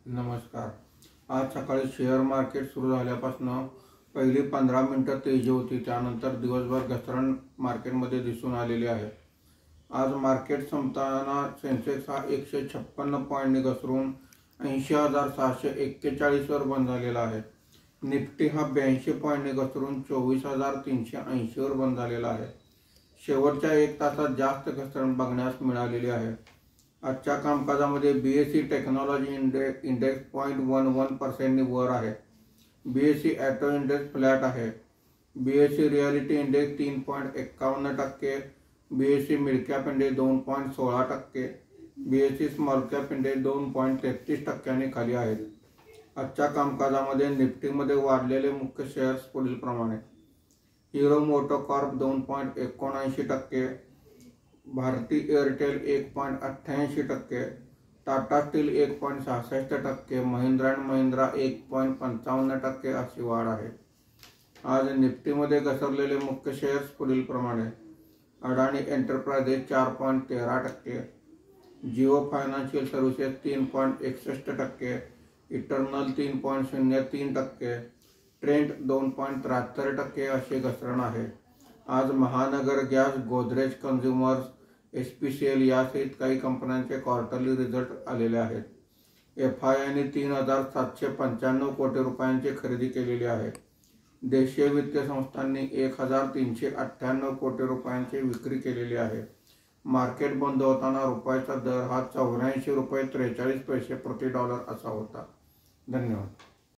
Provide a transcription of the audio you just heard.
नमस्कार। आज सकाळी शेअर मार्केट सुरू झाल्यापासून पहिली 15 मिनिटं तेजी होती, त्यानंतर दिवसभर घसरण मार्केटमध्ये दिसून आलेली आहे। आज मार्केट संपताना सेन्सेक्स हा 156 पॉईंटने घसरून 80,641 वर बंद झालेला आहे। निफ्टी हा 82 पॉईंटने घसरून 24,380 वर बंद झालेला आहे। शेवटच्या एक तासात जास्त घसरण बघण्यास मिळालेली आहे। आजच्या कामकाजामध्ये बीएसई टेक्नॉलॉजी इंडेक्स 0.11% वर आहे। बीएसई ऑटो इंडेक्स फ्लॅट आहे। BSE reality index 3.51%, BSE mid cap index 2.16%, BSE small cap index 2.33% खाली आहेत। आजच्या कामकाजामध्ये निफ्टीमध्ये वाढलेले मुख्य शेअर्स पुढील प्रमाणे: हीरो मोटोकॉर्प 2.79%, भारती एअरटेल 1.88%, टाटा स्टील 1.66%, महिंद्रा अँड महिंद्रा 1.55% अशी वाढ आहे। आज निफ्टीमध्ये घसरलेले मुख्य शेअर्स पुढील प्रमाणे: अडाणी enterprises 4.13%, Jio financial services 3.61%, eternal 3.03%, Trent 2.73% असे घसरण आहे। आज महानगर गॅस, गोदरेज कन्झ्युमर्स, HPCL यासहित काही कंपन्यांचे क्वार्टरली रिझल्ट आलेले आहेत। FIIने 3,795 कोटी रुपयांची खरेदी केलेली आहे। देशीय वित्तीय संस्थांनी 1,398 कोटी रुपयांची विक्री केलेली आहे। मार्केट बंद होताना रुपयाचा दर हा 84.43 रुपये प्रति डॉलर असा होता। धन्यवाद।